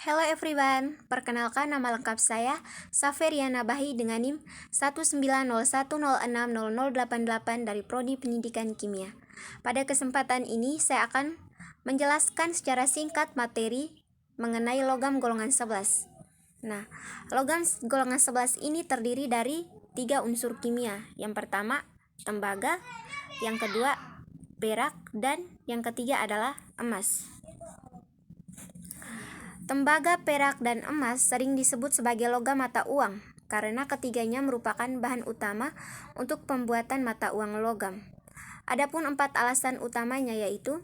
Hello everyone, perkenalkan nama lengkap saya Saferiana Bahi dengan NIM 19010600088 dari Prodi Pendidikan Kimia. Pada kesempatan ini saya akan menjelaskan secara singkat materi mengenai logam golongan 11. Nah, logam golongan 11 ini terdiri dari 3 unsur kimia. Yang pertama, tembaga, yang kedua, perak, dan yang ketiga adalah emas. Tembaga, perak, dan emas sering disebut sebagai logam mata uang karena ketiganya merupakan bahan utama untuk pembuatan mata uang logam. Adapun 4 alasan utamanya yaitu: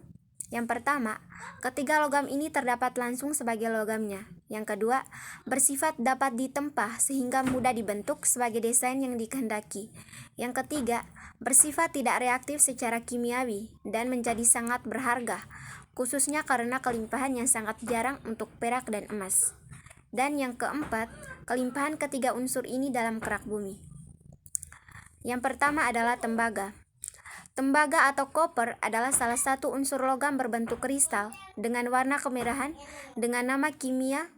yang pertama, ketiga logam ini terdapat langsung sebagai logamnya. Yang kedua, bersifat dapat ditempa sehingga mudah dibentuk sebagai desain yang dikehendaki. Yang ketiga, bersifat tidak reaktif secara kimiawi dan menjadi sangat berharga, khususnya karena kelimpahan yang sangat jarang untuk perak dan emas. Dan yang keempat, kelimpahan ketiga unsur ini dalam kerak bumi. Yang pertama adalah tembaga. Tembaga atau koper adalah salah satu unsur logam berbentuk kristal dengan warna kemerahan dengan nama kimia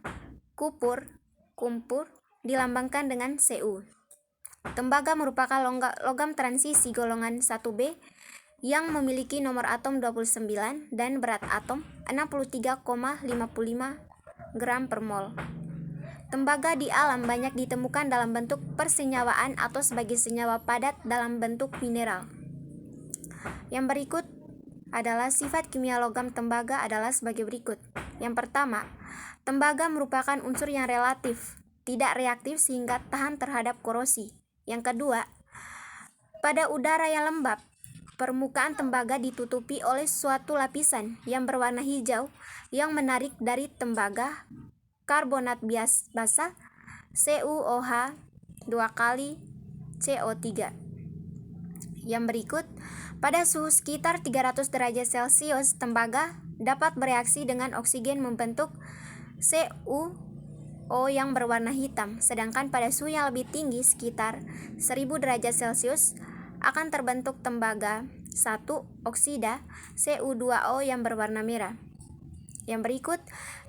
kumpur dilambangkan dengan Cu. Tembaga merupakan logam transisi golongan 1B yang memiliki nomor atom 29 dan berat atom 63,55 gram per mol. Tembaga di alam banyak ditemukan dalam bentuk persenyawaan atau sebagai senyawa padat dalam bentuk mineral. Yang berikut adalah sifat kimia logam tembaga adalah sebagai berikut. Yang pertama, tembaga merupakan unsur yang relatif, tidak reaktif sehingga tahan terhadap korosi. Yang kedua, pada udara yang lembab, permukaan tembaga ditutupi oleh suatu lapisan yang berwarna hijau yang menarik dari tembaga karbonat basah CuOH 2 kali CO3. Yang berikut, pada suhu sekitar 300 derajat Celcius, tembaga dapat bereaksi dengan oksigen membentuk CuO yang berwarna hitam, sedangkan pada suhu yang lebih tinggi sekitar 1000 derajat Celcius akan terbentuk tembaga 1 oksida Cu2O yang berwarna merah. Yang berikut,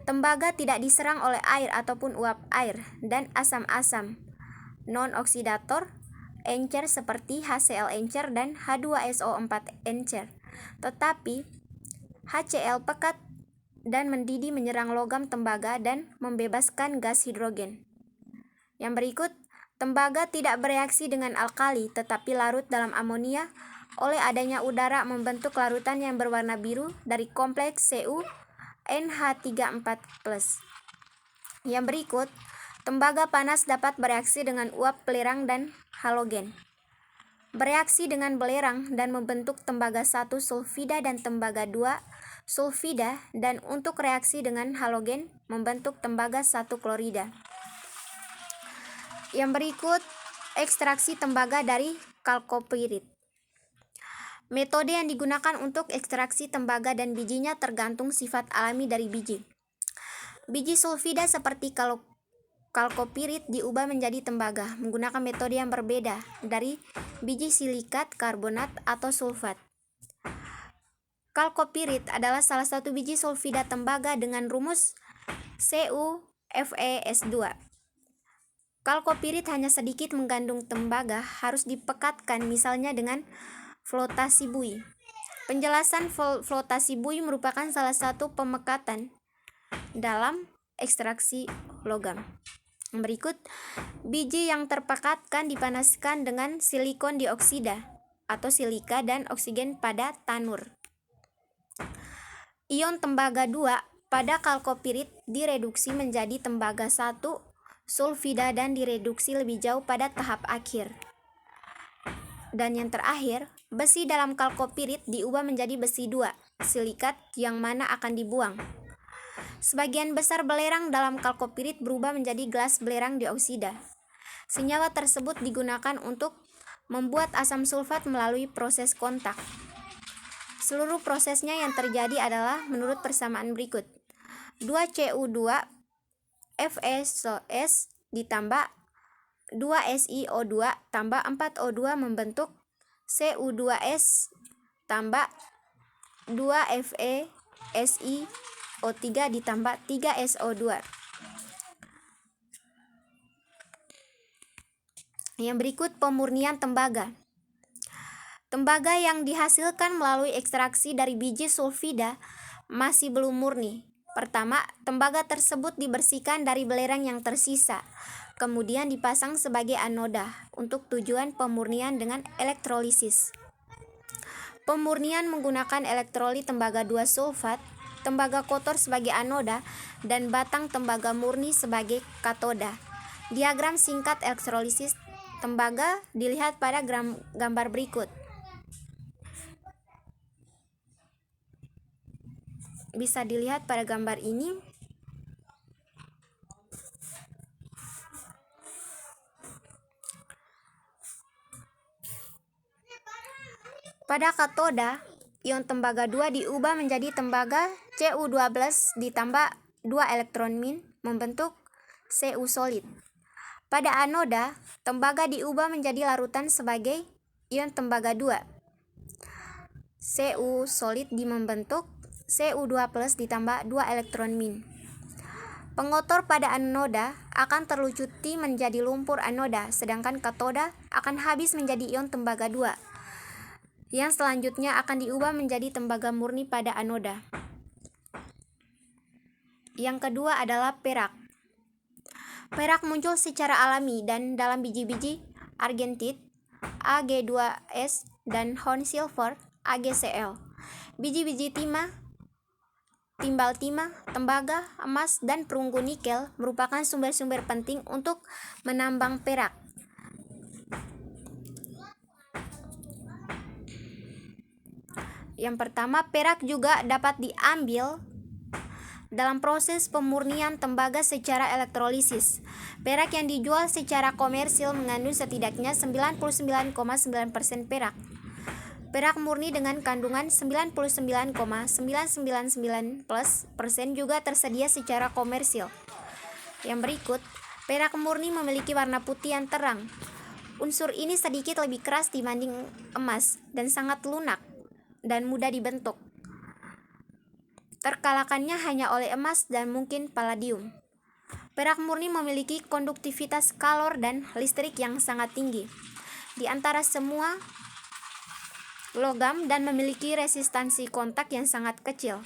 tembaga tidak diserang oleh air ataupun uap air dan asam-asam non-oksidator encer seperti HCl encer dan H2SO4 encer, tetapi HCl pekat dan mendidih menyerang logam tembaga dan membebaskan gas hidrogen. Yang berikut, tembaga tidak bereaksi dengan alkali tetapi larut dalam amonia oleh adanya udara membentuk larutan yang berwarna biru dari kompleks CuNH34+. Yang berikut, tembaga panas dapat bereaksi dengan uap belerang dan halogen. Bereaksi dengan belerang dan membentuk tembaga 1 sulfida dan tembaga 2 sulfida, dan untuk reaksi dengan halogen membentuk tembaga 1 klorida. Yang berikut, ekstraksi tembaga dari kalkopirit. Metode yang digunakan untuk ekstraksi tembaga dan bijinya tergantung sifat alami dari biji. Biji sulfida seperti kalkopirit diubah menjadi tembaga menggunakan metode yang berbeda dari biji silikat, karbonat, atau sulfat. Kalkopirit adalah salah satu biji sulfida tembaga dengan rumus CuFeS2. Kalkopirit hanya sedikit mengandung tembaga, harus dipekatkan misalnya dengan flotasi buih. Penjelasan flotasi buih merupakan salah satu pemekatan dalam ekstraksi logam. Berikut, biji yang terpekatkan dipanaskan dengan silikon dioksida atau silika dan oksigen pada tanur. Ion tembaga 2 pada kalkopirit direduksi menjadi tembaga 1 sulfida dan direduksi lebih jauh pada tahap akhir. Dan yang terakhir, besi dalam kalkopirit diubah menjadi besi 2 silikat yang mana akan dibuang. Sebagian besar belerang dalam kalkopirit berubah menjadi gelas belerang dioksida. Senyawa tersebut digunakan untuk membuat asam sulfat melalui proses kontak. Seluruh prosesnya yang terjadi adalah menurut persamaan berikut: 2Cu2FeS ditambah 2SiO2 tambah 4O2 membentuk Cu2S tambah 2FeSi O3 ditambah 3SO2. Yang berikut pemurnian tembaga. Tembaga yang dihasilkan melalui ekstraksi dari biji sulfida masih belum murni. Pertama, tembaga tersebut dibersihkan dari belerang yang tersisa, kemudian dipasang sebagai anoda untuk tujuan pemurnian dengan elektrolisis. Pemurnian menggunakan elektrolit tembaga 2 sulfat, tembaga kotor sebagai anoda, dan batang tembaga murni sebagai katoda. Diagram singkat elektrolisis tembaga dilihat pada gambar berikut. Bisa dilihat pada gambar ini. Pada katoda, ion tembaga 2 diubah menjadi tembaga Cu12 ditambah 2 elektron min membentuk Cu solid. Pada anoda, tembaga diubah menjadi larutan sebagai ion tembaga 2. Cu solid membentuk Cu2+ ditambah 2 elektron min. Pengotor pada anoda akan terlucuti menjadi lumpur anoda, sedangkan katoda akan habis menjadi ion tembaga 2. Yang selanjutnya akan diubah menjadi tembaga murni pada anoda. Yang kedua adalah perak. Perak muncul secara alami dan dalam biji-biji argentit Ag2S dan horn silver AgCl. Biji-biji timah, timbal timah, tembaga, emas, dan perunggu nikel merupakan sumber-sumber penting untuk menambang perak. Yang pertama, perak juga dapat diambil dalam proses pemurnian tembaga secara elektrolisis. Perak yang dijual secara komersil mengandung setidaknya 99,9% perak. Perak murni dengan kandungan 99,999% juga tersedia secara komersil. Yang berikut, perak murni memiliki warna putih yang terang. Unsur ini sedikit lebih keras dibanding emas dan sangat lunak dan mudah dibentuk. Terkalahkannya hanya oleh emas dan mungkin palladium. Perak murni memiliki konduktivitas kalor dan listrik yang sangat tinggi di antara semua logam dan memiliki resistansi kontak yang sangat kecil.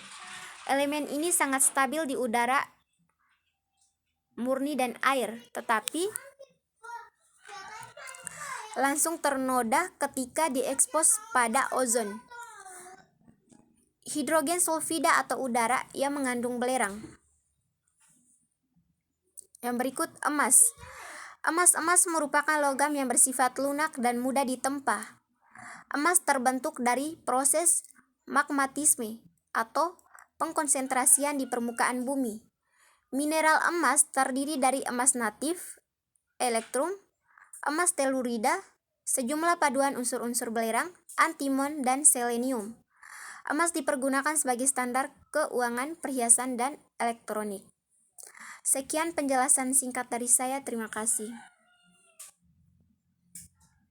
Elemen ini sangat stabil di udara murni dan air, tetapi langsung ternoda ketika diekspos pada ozon, hidrogen sulfida atau udara yang mengandung belerang. Yang berikut emas. Emas merupakan logam yang bersifat lunak dan mudah ditempa. Emas terbentuk dari proses magmatisme atau pengkonsentrasian di permukaan bumi. Mineral emas terdiri dari emas natif, elektrum, emas telurida, sejumlah paduan unsur-unsur belerang, antimon, dan selenium. Emas dipergunakan sebagai standar keuangan, perhiasan, dan elektronik. Sekian penjelasan singkat dari saya. Terima kasih.